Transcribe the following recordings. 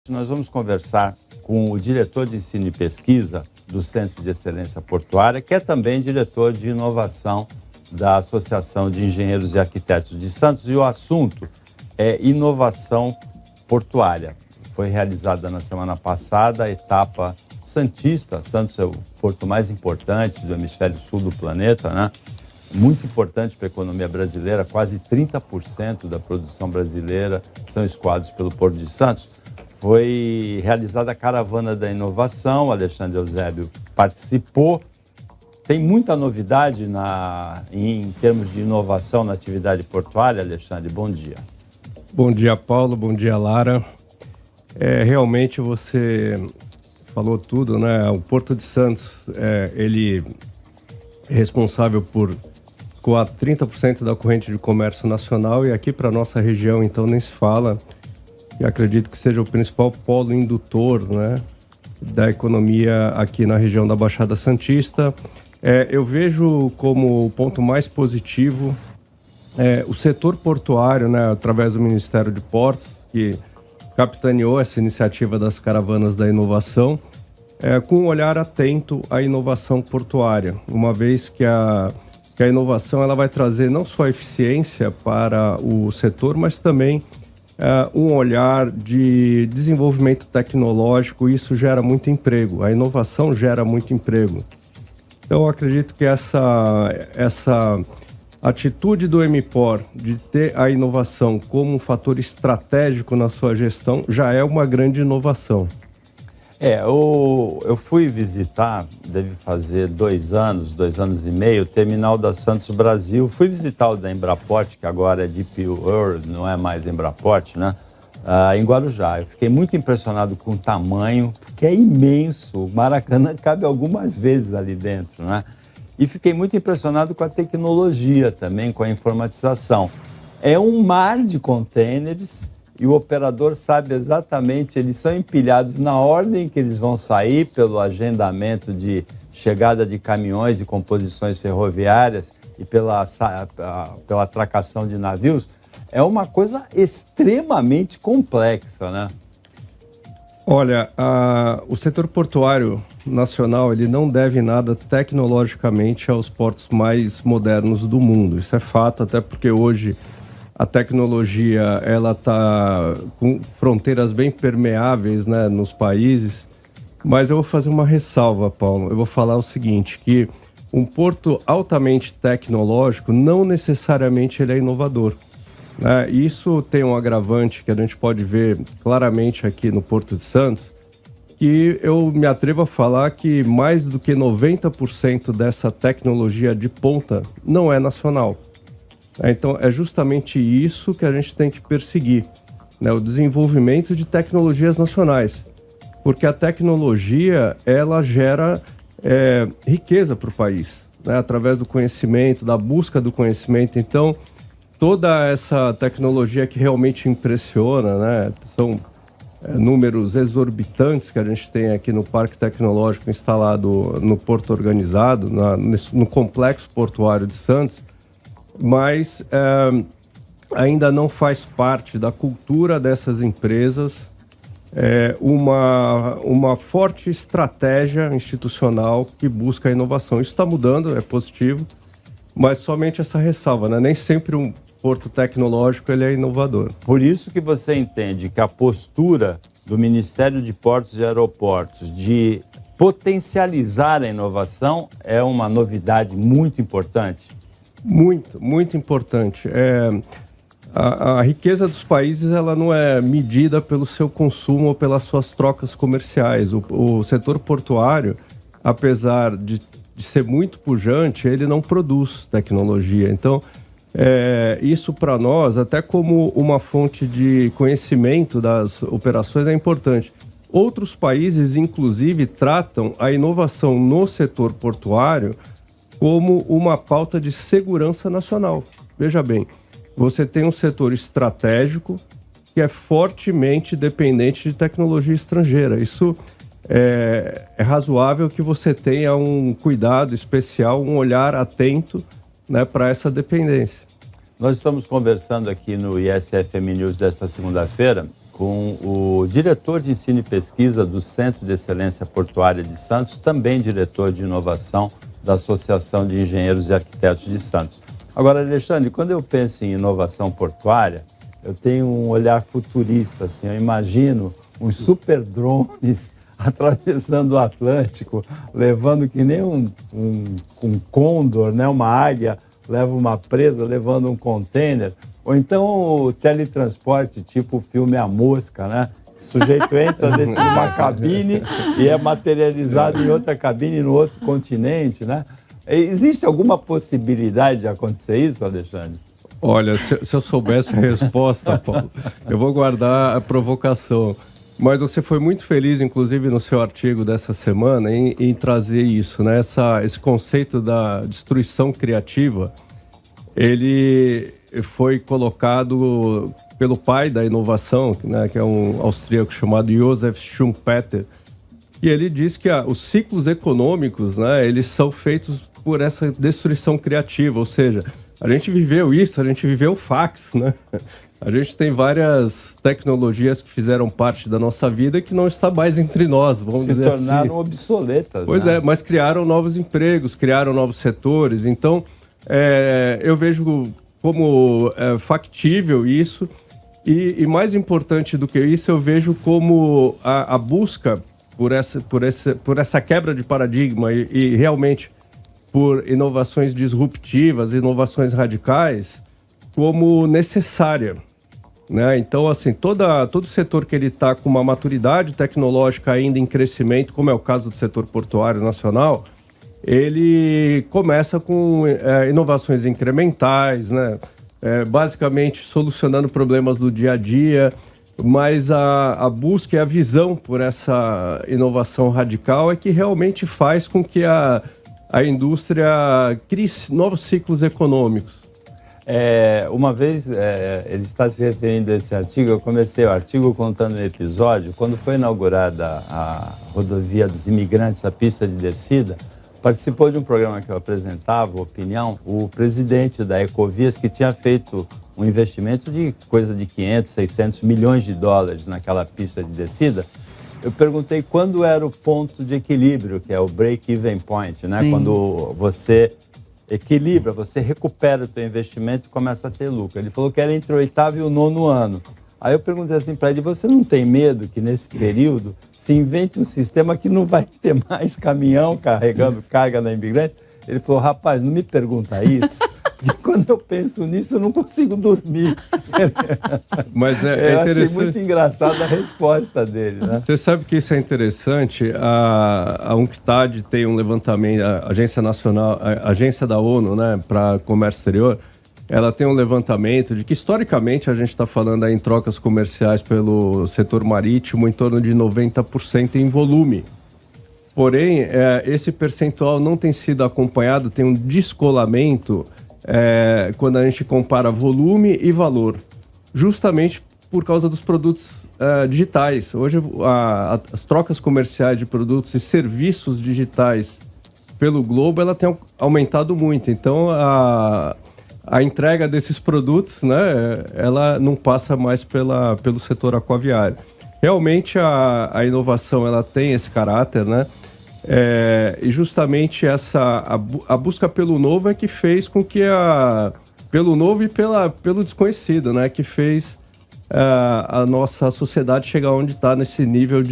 Nós vamos conversar com o diretor de ensino e pesquisa do Centro de Excelência Portuária, que é também diretor de inovação da Associação de Engenheiros e Arquitetos de Santos, e o assunto é inovação portuária. Foi realizada na semana passada a etapa santista. Santos é o porto mais importante do hemisfério sul do planeta, né? Muito importante para a economia brasileira, quase 30% da produção brasileira são escoados pelo Porto de Santos. Foi realizada a Caravana da Inovação, o Alexandre Eusébio participou. Tem muita novidade em termos de inovação na atividade portuária, Alexandre, bom dia. Bom dia, Paulo, bom dia, Lara. Realmente você falou tudo, né? O Porto de Santos, ele é responsável por escoar 30% da corrente de comércio nacional, e aqui para a nossa região, então, nem se fala. E acredito que seja o principal polo indutor, né, da economia aqui na região da Baixada Santista. Eu vejo como o ponto mais positivo o setor portuário, né, através do Ministério de Portos, que capitaneou essa iniciativa das Caravanas da Inovação, com um olhar atento à inovação portuária, uma vez que a inovação ela vai trazer não só eficiência para o setor, mas também um olhar de desenvolvimento tecnológico. Isso gera muito emprego, a inovação gera muito emprego. Então, eu acredito que essa atitude do MPOR de ter a inovação como um fator estratégico na sua gestão já é uma grande inovação. Eu fui visitar, deve fazer 2 anos e meio, o terminal da Santos Brasil. Fui visitar o da Embraport, que agora é DP World, não é mais Embraport, né? Em Guarujá. Eu fiquei muito impressionado com o tamanho, porque é imenso. O Maracanã cabe algumas vezes ali dentro, né? E fiquei muito impressionado com a tecnologia também, com a informatização. É um mar de contêineres. E o operador sabe exatamente, eles são empilhados na ordem que eles vão sair, pelo agendamento de chegada de caminhões e composições ferroviárias e pela atracação de navios. É uma coisa extremamente complexa, né? Olha, o setor portuário nacional ele não deve nada tecnologicamente aos portos mais modernos do mundo. Isso é fato, até porque hoje a tecnologia ela está com fronteiras bem permeáveis, né, nos países. Mas eu vou fazer uma ressalva, Paulo. Eu vou falar o seguinte, que um porto altamente tecnológico não necessariamente ele é inovador, né? Isso tem um agravante que a gente pode ver claramente aqui no Porto de Santos, que eu me atrevo a falar que mais do que 90% dessa tecnologia de ponta não é nacional. Então, é justamente isso que a gente tem que perseguir, né? O desenvolvimento de tecnologias nacionais. Porque a tecnologia, ela gera riqueza para o país, né? Através do conhecimento, da busca do conhecimento. Então, toda essa tecnologia que realmente impressiona, né? São números exorbitantes que a gente tem aqui no Parque Tecnológico instalado no Porto Organizado, no Complexo Portuário de Santos, mas ainda não faz parte da cultura dessas empresas uma forte estratégia institucional que busca a inovação. Isso está mudando, é positivo, mas somente essa ressalva, né? Nem sempre um porto tecnológico ele é inovador. Por isso que você entende que a postura do Ministério de Portos e Aeroportos de potencializar a inovação é uma novidade muito importante? Muito, muito importante. A riqueza dos países ela não é medida pelo seu consumo ou pelas suas trocas comerciais. O setor portuário, apesar de ser muito pujante, ele não produz tecnologia. Então, isso para nós, até como uma fonte de conhecimento das operações, é importante. Outros países, inclusive, tratam a inovação no setor portuário como uma pauta de segurança nacional. Veja bem, você tem um setor estratégico que é fortemente dependente de tecnologia estrangeira. Isso é razoável que você tenha um cuidado especial, um olhar atento, né, para essa dependência. Nós estamos conversando aqui no ISFM News desta segunda-feira com com o diretor de ensino e pesquisa do Centro de Excelência Portuária de Santos, também diretor de inovação da Associação de Engenheiros e Arquitetos de Santos. Agora, Alexandre, quando eu penso em inovação portuária, eu tenho um olhar futurista, assim, eu imagino uns super drones atravessando o Atlântico, levando que nem um condor, né? Uma águia leva uma presa, levando um container, ou então o teletransporte, tipo o filme A Mosca, né? O sujeito entra dentro de uma cabine e é materializado em outra cabine no outro continente, né? Existe alguma possibilidade de acontecer isso, Alexandre? Olha, se eu soubesse a resposta, Paulo, eu vou guardar a provocação. Mas você foi muito feliz, inclusive, no seu artigo dessa semana, em trazer isso, né? Esse conceito da destruição criativa, ele foi colocado pelo pai da inovação, né? Que é um austríaco chamado Joseph Schumpeter, e ele diz que os ciclos econômicos, né? Eles são feitos por essa destruição criativa, ou seja, a gente viveu isso, a gente viveu o fax, né? A gente tem várias tecnologias que fizeram parte da nossa vida que não está mais entre nós, vamos dizer assim. Se tornaram obsoletas. Pois né? Mas criaram novos empregos, criaram novos setores. Então, eu vejo como factível isso. E mais importante do que isso, eu vejo como a busca por essa quebra de paradigma e realmente por inovações disruptivas, inovações radicais, como necessária. Né? Então, assim, todo setor que ele está com uma maturidade tecnológica ainda em crescimento, como é o caso do setor portuário nacional, ele começa com inovações incrementais, né? Basicamente solucionando problemas do dia a dia, mas a busca e a visão por essa inovação radical é que realmente faz com que a indústria crie novos ciclos econômicos. Uma vez, ele está se referindo a esse artigo, eu comecei o artigo contando um episódio, quando foi inaugurada a rodovia dos imigrantes, a pista de descida, participou de um programa que eu apresentava, Opinião, o presidente da Ecovias, que tinha feito um investimento de coisa de 500, 600 milhões de dólares naquela pista de descida. Eu perguntei quando era o ponto de equilíbrio, que é o break-even point, né? Quando você equilibra, você recupera o teu investimento e começa a ter lucro. Ele falou que era entre o 8º e o 9º ano. Aí eu perguntei assim para ele, você não tem medo que nesse período se invente um sistema que não vai ter mais caminhão carregando carga na imigrante? Ele falou, rapaz, não me pergunta isso, porque quando eu penso nisso eu não consigo dormir. Mas eu achei muito engraçada a resposta dele, né? Você sabe que isso é interessante? A UNCTAD tem um levantamento, a agência da ONU, né, para comércio exterior, ela tem um levantamento de que, historicamente, a gente está falando aí em trocas comerciais pelo setor marítimo em torno de 90% em volume. Porém, esse percentual não tem sido acompanhado, tem um descolamento quando a gente compara volume e valor, justamente por causa dos produtos digitais. Hoje, as trocas comerciais de produtos e serviços digitais pelo globo, ela tem aumentado muito. Então, a entrega desses produtos, né, ela não passa mais pelo setor aquaviário. Realmente a inovação ela tem esse caráter, né? E justamente a busca pelo novo é que fez com que pelo novo e pelo desconhecido, né, que fez a nossa sociedade chegar onde está nesse nível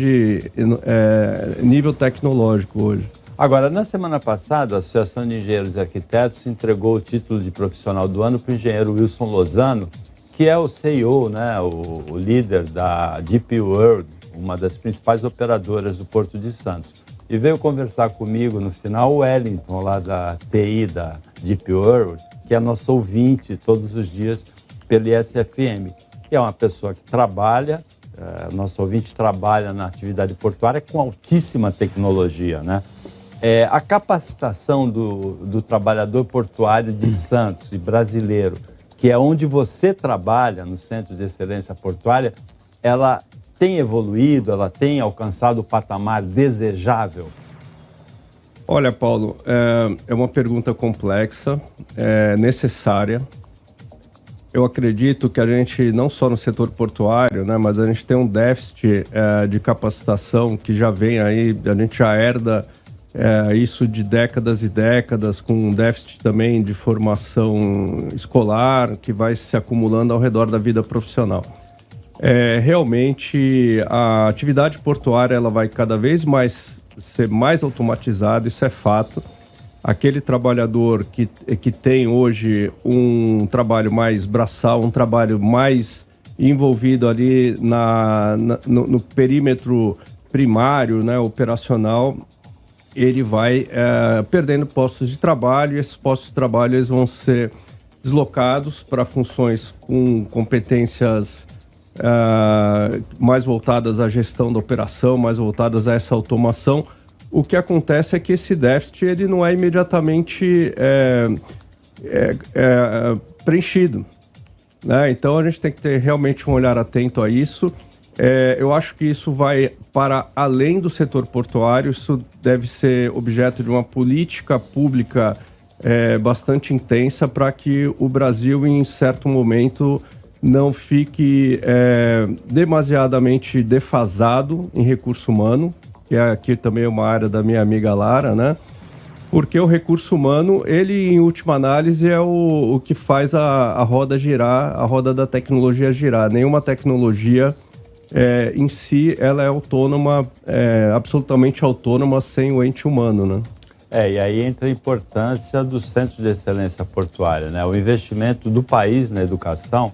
nível tecnológico hoje. Agora, na semana passada, a Associação de Engenheiros e Arquitetos entregou o título de profissional do ano para o engenheiro Wilson Lozano, que é o CEO, né, o líder da DP World, uma das principais operadoras do Porto de Santos. E veio conversar comigo no final o Wellington, lá da TI da DP World, que é nosso ouvinte todos os dias pelo ISFM, que é uma pessoa que trabalha, nosso ouvinte trabalha na atividade portuária com altíssima tecnologia, né? A capacitação do trabalhador portuário de Santos e brasileiro, que é onde você trabalha, no Centro de Excelência Portuária, ela tem evoluído, ela tem alcançado o patamar desejável? Olha, Paulo, é uma pergunta complexa, necessária. eu acredito que a gente, não só no setor portuário, né, mas a gente tem um déficit de capacitação que já vem aí, a gente já herda isso de décadas e décadas, com um déficit também de formação escolar que vai se acumulando ao redor da vida profissional. Realmente, a atividade portuária ela vai cada vez mais ser mais automatizada, isso é fato. Aquele trabalhador que tem hoje um trabalho mais braçal, um trabalho mais envolvido ali no perímetro primário, né, operacional, ele vai perdendo postos de trabalho, e esses postos de trabalho eles vão ser deslocados para funções com competências mais voltadas à gestão da operação, mais voltadas a essa automação. O que acontece é que esse déficit ele não é imediatamente preenchido, né? Então a gente tem que ter realmente um olhar atento a isso. Eu acho que isso vai para além do setor portuário, isso deve ser objeto de uma política pública bastante intensa para que o Brasil, em certo momento, não fique demasiadamente defasado em recurso humano, que aqui também é uma área da minha amiga Lara, né? Porque o recurso humano, ele, em última análise, é o que faz a roda girar, a roda da tecnologia girar. Nenhuma tecnologia em si, ela é autônoma, absolutamente autônoma, sem o ente humano, né? E aí entra a importância do Centro de Excelência Portuária, né? O investimento do país na educação.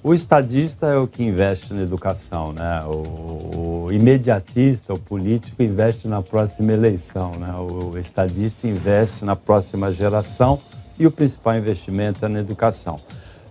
O estadista é o que investe na educação, né? O imediatista, o político, investe na próxima eleição, né? O estadista investe na próxima geração e o principal investimento é na educação.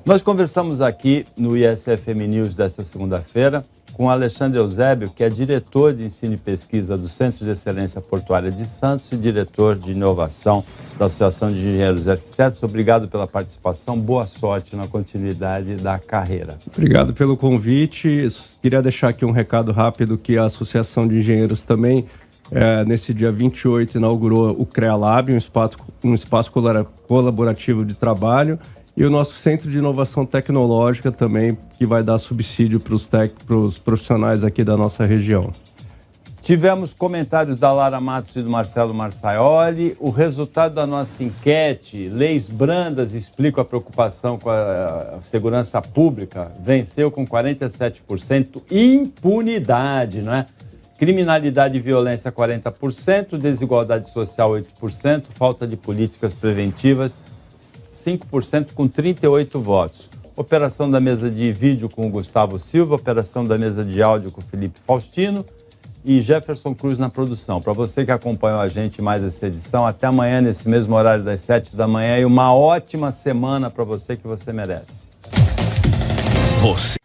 Nós conversamos aqui no ISFM News desta segunda-feira com Alexandre Eusébio, que é diretor de ensino e pesquisa do Centro de Excelência Portuária de Santos e diretor de inovação da Associação de Engenheiros e Arquitetos. Obrigado pela participação, boa sorte na continuidade da carreira. Obrigado pelo convite. Queria deixar aqui um recado rápido que a Associação de Engenheiros também, nesse dia 28, inaugurou o CREALab, um espaço colaborativo de trabalho, e o nosso Centro de Inovação Tecnológica também, que vai dar subsídio para os profissionais aqui da nossa região. Tivemos comentários da Lara Matos e do Marcelo Marçaioli. O resultado da nossa enquete, leis brandas explicam a preocupação com a segurança pública, venceu com 47%, impunidade, não é? Criminalidade e violência 40%, desigualdade social 8%, falta de políticas preventivas 5% com 38 votos. Operação da mesa de vídeo com o Gustavo Silva, operação da mesa de áudio com o Felipe Faustino e Jefferson Cruz na produção. Para você que acompanhou a gente mais essa edição, até amanhã nesse mesmo horário das 7 da manhã e uma ótima semana para você que você merece. Você